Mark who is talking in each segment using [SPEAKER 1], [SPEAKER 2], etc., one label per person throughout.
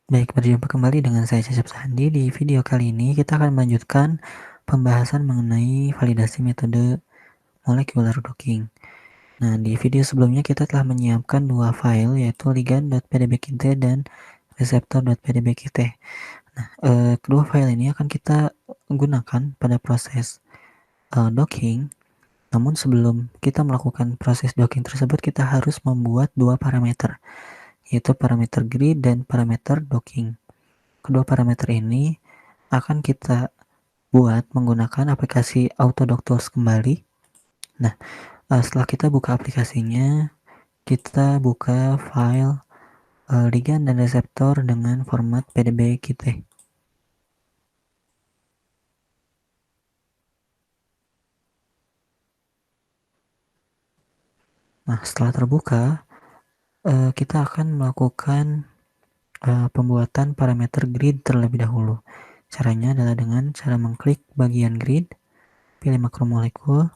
[SPEAKER 1] Baik, berjumpa kembali dengan saya Cecep Sandi. Di video kali ini kita akan melanjutkan pembahasan mengenai validasi metode molecular docking. Nah, di video sebelumnya kita telah menyiapkan dua file yaitu ligand.pdbkit dan reseptor.pdbkit. Nah, kedua file ini akan kita gunakan pada proses docking. Namun sebelum kita melakukan proses docking tersebut, kita harus membuat dua parameter, yaitu parameter grid dan parameter docking. Kedua parameter ini akan kita buat menggunakan aplikasi Autodock Tools kembali. Nah, setelah kita buka aplikasinya, kita buka file ligand dan reseptor dengan format pdbkit. Nah, setelah terbuka, kita akan melakukan pembuatan parameter grid terlebih dahulu. Caranya adalah dengan cara mengklik bagian grid, pilih makromolekul,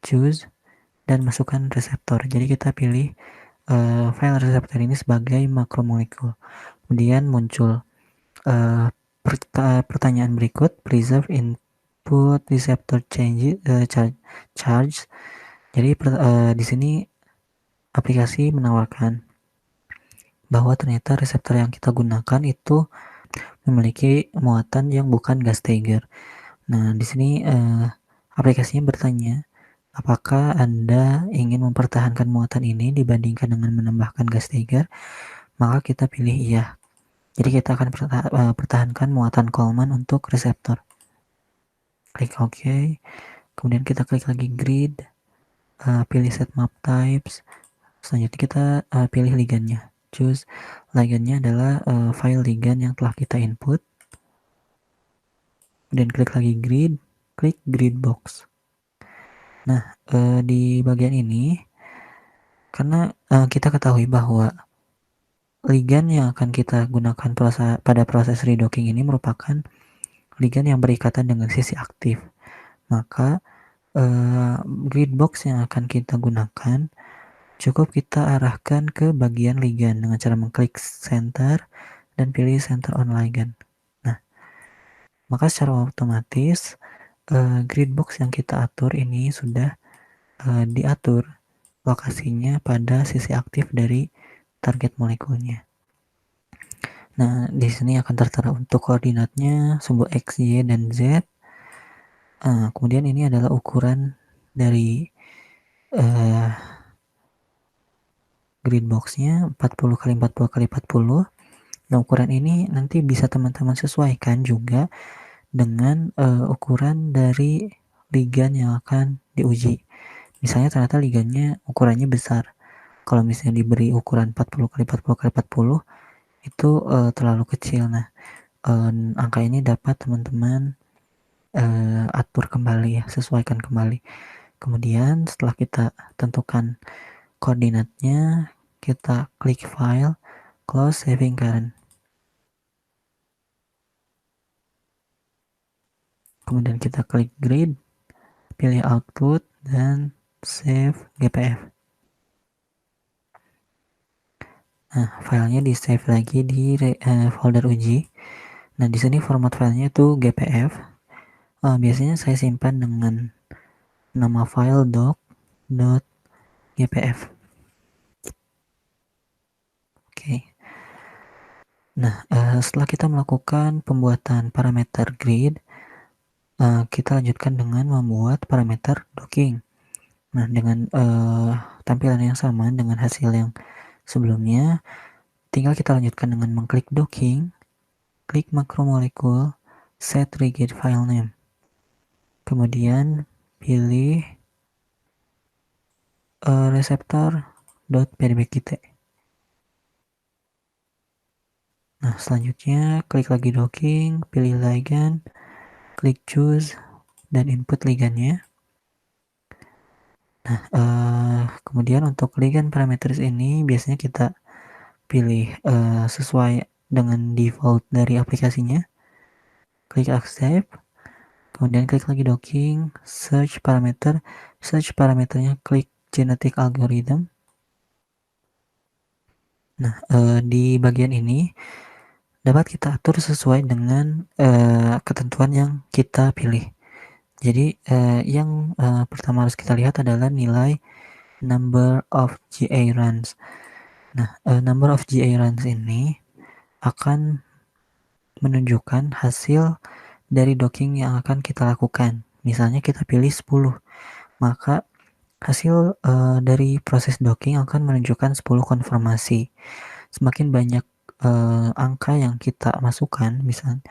[SPEAKER 1] choose, dan masukkan reseptor. Jadi kita pilih file reseptor ini sebagai makromolekul. Kemudian muncul pertanyaan berikut, preserve input receptor charge. Jadi di sini aplikasi menawarkan bahwa ternyata reseptor yang kita gunakan itu memiliki muatan yang bukan gas Geiger. Nah, di sini aplikasinya bertanya, apakah Anda ingin mempertahankan muatan ini dibandingkan dengan menambahkan gas Geiger? Maka kita pilih iya. Jadi kita akan pertahankan muatan Coleman untuk reseptor. Klik OK. Kemudian kita klik lagi grid, pilih set map types. Selanjutnya kita pilih ligandnya. Choose ligandnya adalah file ligand yang telah kita input. Kemudian klik lagi grid, klik grid box. Nah, di bagian ini karena kita ketahui bahwa ligand yang akan kita gunakan pada proses redocking ini merupakan ligand yang berikatan dengan sisi aktif. Maka grid box yang akan kita gunakan cukup kita arahkan ke bagian ligand dengan cara mengklik center dan pilih center on ligand. Nah, maka secara otomatis grid box yang kita atur ini sudah diatur lokasinya pada sisi aktif dari target molekulnya. Nah, di sini akan tertera untuk koordinatnya simbol X, Y, dan Z. Kemudian ini adalah ukuran dari grid boxnya 40 x 40 x 40. Nah, ukuran ini nanti bisa teman-teman sesuaikan juga dengan ukuran dari ligand yang akan diuji. Misalnya ternyata ligandnya ukurannya besar. Kalau misalnya diberi ukuran 40 x 40 x 40 itu terlalu kecil. Nah, angka ini dapat teman-teman atur kembali ya, sesuaikan kembali. Kemudian setelah kita tentukan koordinatnya, kita klik file, close saving current. Kemudian kita klik grid, pilih output, dan save GPF. Nah, filenya di save lagi di folder uji. Nah, di sini format filenya itu GPF. Biasanya saya simpan dengan nama file doc.gpf. Oke. Nah, setelah kita melakukan pembuatan parameter grid, kita lanjutkan dengan membuat parameter docking. Nah, dengan tampilan yang sama dengan hasil yang sebelumnya, tinggal kita lanjutkan dengan mengklik docking, klik makromolekul, set rigid file name. Kemudian pilih reseptor.pdbkit. Nah, selanjutnya klik lagi docking, pilih ligand, klik choose, dan input ligandnya. Nah, kemudian untuk ligand parameters ini biasanya kita pilih sesuai dengan default dari aplikasinya. Klik accept, kemudian klik lagi docking, search parameternya klik genetic algorithm. Nah, di bagian ini dapat kita atur sesuai dengan ketentuan yang kita pilih. Jadi yang pertama harus kita lihat adalah nilai number of GA runs. Nah, number of GA runs ini akan menunjukkan hasil dari docking yang akan kita lakukan. Misalnya kita pilih 10, maka hasil dari proses docking akan menunjukkan 10 konfirmasi. Semakin banyak angka yang kita masukkan, misalnya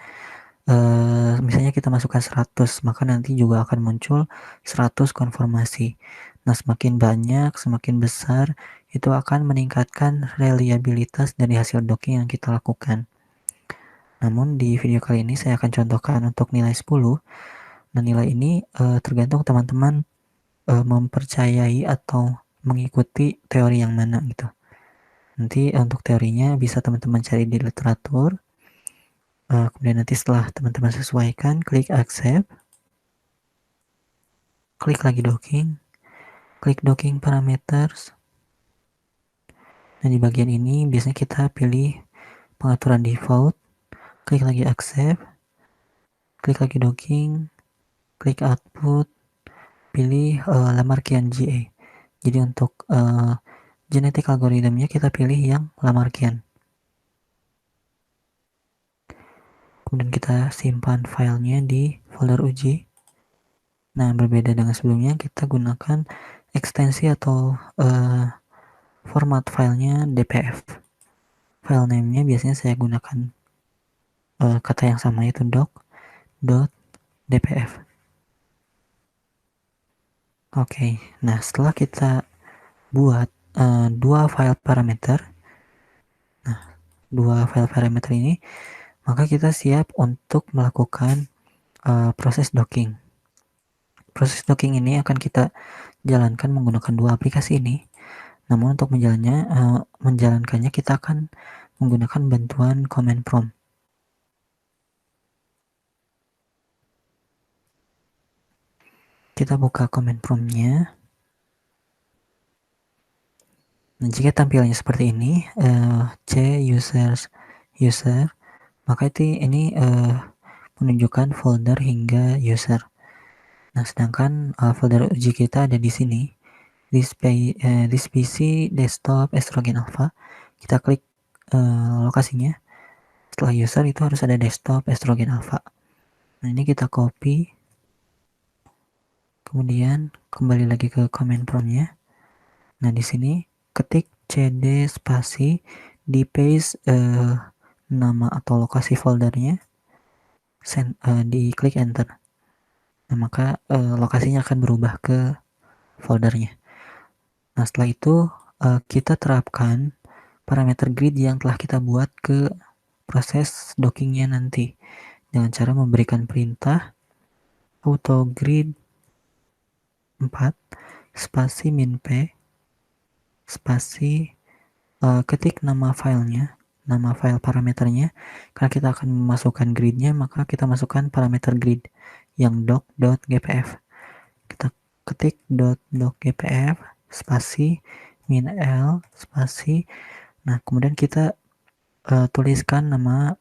[SPEAKER 1] kita masukkan 100, maka nanti juga akan muncul 100 konfirmasi. Nah, semakin banyak, semakin besar, itu akan meningkatkan reliabilitas dari hasil docking yang kita lakukan. Namun di video kali ini saya akan contohkan untuk nilai 10. Nah, nilai ini tergantung teman-teman mempercayai atau mengikuti teori yang mana gitu. Nanti untuk teorinya bisa teman-teman cari di literatur. Kemudian nanti setelah teman-teman sesuaikan, klik accept, klik lagi docking, klik docking parameters. Nah, di bagian ini biasanya kita pilih pengaturan default, klik lagi accept, klik lagi docking, klik output, pilih Lamarckian GA. Jadi untuk genetic algorithmnya kita pilih yang Lamarckian. Kemudian kita simpan filenya di folder uji. Nah, berbeda dengan sebelumnya, kita gunakan ekstensi atau format filenya DPF. File name-nya biasanya saya gunakan kata yang sama, yaitu doc.dpf. Oke, nah setelah kita buat dua file parameter, ini, maka kita siap untuk melakukan proses docking. Proses docking ini akan kita jalankan menggunakan dua aplikasi ini. Namun untuk menjalankannya kita akan menggunakan bantuan command prompt. Kita buka command prompt-nya. Nah, jika tampilannya seperti ini, c user, maka ini menunjukkan folder hingga user. Nah, sedangkan folder uji kita ada di sini, this PC desktop estrogen alpha. Kita klik lokasinya. Setelah user itu harus ada desktop estrogen alpha. Nah, ini kita copy, kemudian kembali lagi ke command prompt-nya. Nah, di sini ketik cd spasi, di paste nama atau lokasi foldernya, di klik enter. Nah, maka lokasinya akan berubah ke foldernya. Nah, setelah itu kita terapkan parameter grid yang telah kita buat ke proses dockingnya nanti dengan cara memberikan perintah auto grid 4 spasi min p spasi ketik nama filenya, nama file parameternya. Karena kita akan memasukkan gridnya, maka kita masukkan parameter grid yang doc.gpf. Kita ketik .gpf spasi min l spasi. Nah, kemudian kita tuliskan nama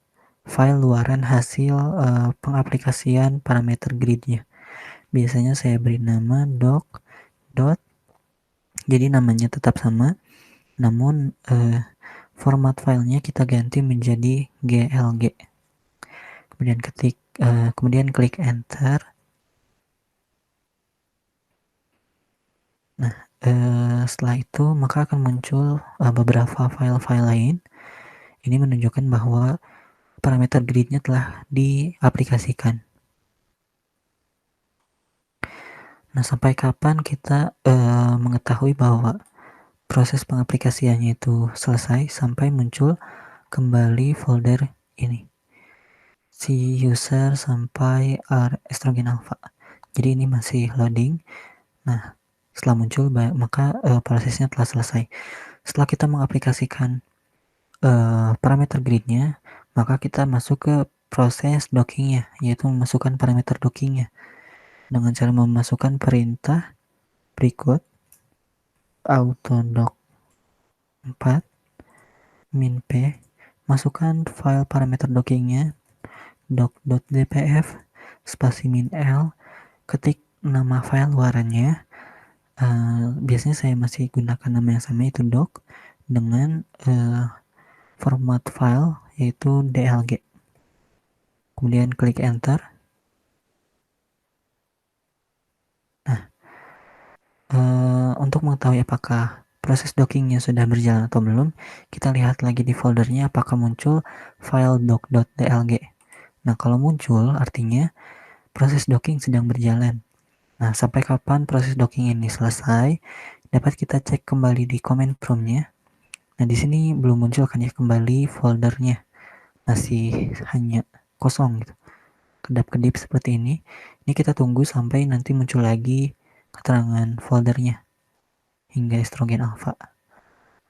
[SPEAKER 1] file luaran hasil pengaplikasian parameter gridnya. Biasanya saya beri nama doc. Jadi namanya tetap sama, namun format filenya kita ganti menjadi glg. Kemudian klik enter. Nah, setelah itu maka akan muncul beberapa file-file lain. Ini menunjukkan bahwa parameter gridnya telah diaplikasikan. Nah, sampai kapan kita mengetahui bahwa proses pengaplikasiannya itu selesai? Sampai muncul kembali folder ini, si user sampai estrogen alpha. Jadi ini masih loading. Nah, setelah muncul maka prosesnya telah selesai. Setelah kita mengaplikasikan parameter gridnya, maka kita masuk ke proses dockingnya, yaitu memasukkan parameter dockingnya dengan cara memasukkan perintah berikut auto dock 4 min p masukkan file parameter dockingnya, doc.dpf spasi min l, ketik nama file luarannya. Biasanya saya masih gunakan nama yang sama, itu doc, dengan format file yaitu dlg. Kemudian klik enter. Nah, untuk mengetahui apakah proses dockingnya sudah berjalan atau belum, kita lihat lagi di foldernya apakah muncul file doc.dlg. Nah, kalau muncul artinya proses docking sedang berjalan. Nah, sampai kapan proses docking ini selesai, dapat kita cek kembali di command prompt-nya. Nah, di sini belum muncul kan ya kembali foldernya. Masih hanya kosong gitu. Kedap-kedip seperti ini. Ini kita tunggu sampai nanti muncul lagi keterangan foldernya hingga estrogen alpha.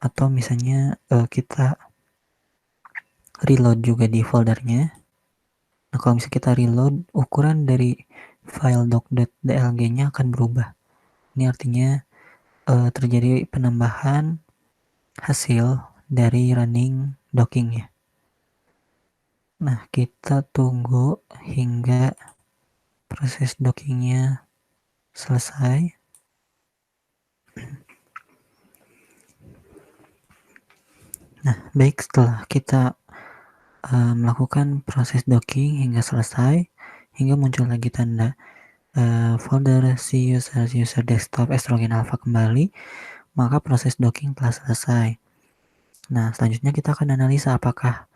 [SPEAKER 1] Atau misalnya kita reload juga di foldernya. Nah, kalau misalnya kita reload, ukuran dari file doc.dlg-nya akan berubah. Ini artinya terjadi penambahan hasil dari running docking-nya. Nah, kita tunggu hingga proses dockingnya selesai. Nah, baik, setelah kita melakukan proses docking hingga selesai, hingga muncul lagi tanda folder si user desktop estrogen alpha kembali, maka proses docking telah selesai. Nah, selanjutnya kita akan analisa apakah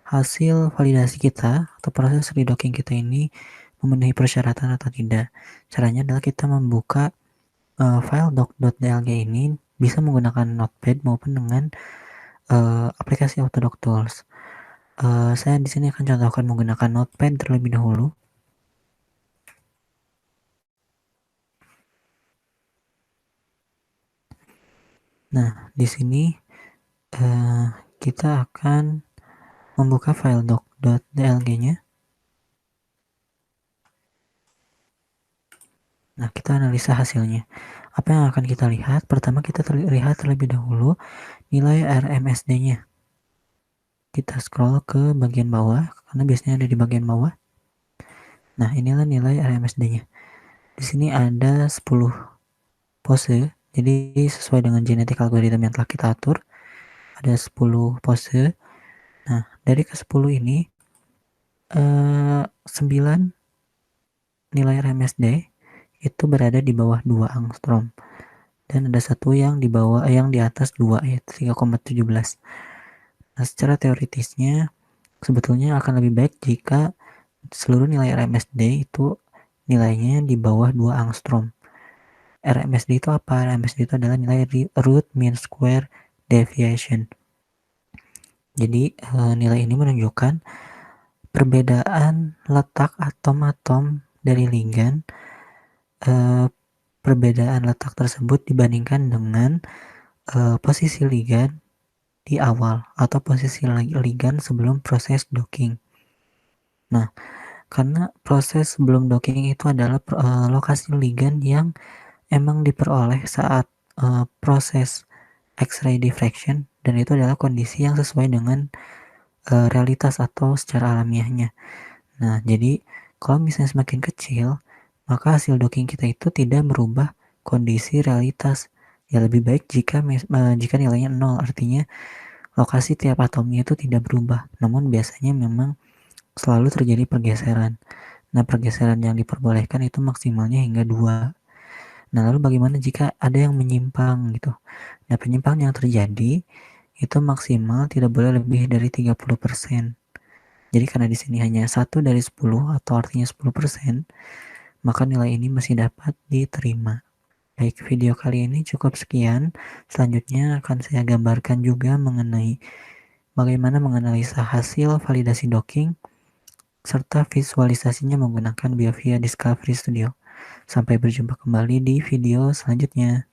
[SPEAKER 1] hasil validasi kita atau proses redocking kita ini memenuhi persyaratan atau tidak. Caranya adalah kita membuka file doc.dlg ini bisa menggunakan Notepad maupun dengan aplikasi Autodoc Tools. Saya di sini akan contohkan menggunakan Notepad terlebih dahulu. Nah, di sini kita akan membuka file doc.dlg-nya. Nah, kita analisa hasilnya. Apa yang akan kita lihat? Pertama, kita lihat terlebih dahulu nilai RMSD-nya. Kita scroll ke bagian bawah, karena biasanya ada di bagian bawah. Nah, inilah nilai RMSD-nya. Di sini ada 10 pose, jadi sesuai dengan genetik algoritma yang telah kita atur, ada 10 pose. Nah, dari ke-10 ini, 9 nilai RMSD itu berada di bawah 2 angstrom. Dan ada satu yang di bawah, yang di atas 2, yaitu 3,17. Nah, secara teoritisnya, sebetulnya akan lebih baik jika seluruh nilai RMSD itu nilainya di bawah 2 angstrom. RMSD itu apa? RMSD itu adalah nilai root mean square deviation. Jadi nilai ini menunjukkan perbedaan letak atom-atom dari ligan. Perbedaan letak tersebut dibandingkan dengan posisi ligan di awal atau posisi ligan sebelum proses docking. Nah, karena proses sebelum docking itu adalah lokasi ligan yang emang diperoleh saat proses X-ray diffraction, dan itu adalah kondisi yang sesuai dengan realitas atau secara alamiahnya. Nah, jadi kalau misalnya semakin kecil, maka hasil docking kita itu tidak merubah kondisi realitas. Ya, lebih baik jika nilainya 0, artinya lokasi tiap atomnya itu tidak berubah. Namun biasanya memang selalu terjadi pergeseran. Nah, pergeseran yang diperbolehkan itu maksimalnya hingga 2. Nah, lalu bagaimana jika ada yang menyimpang gitu? Nah, penyimpangan yang terjadi itu maksimal tidak boleh lebih dari 30%. Jadi karena di sini hanya 1 dari 10 atau artinya 10%, maka nilai ini masih dapat diterima. Baik, video kali ini cukup sekian. Selanjutnya akan saya gambarkan juga mengenai bagaimana menganalisa hasil validasi docking serta visualisasinya menggunakan BioVia Discovery Studio. Sampai berjumpa kembali di video selanjutnya.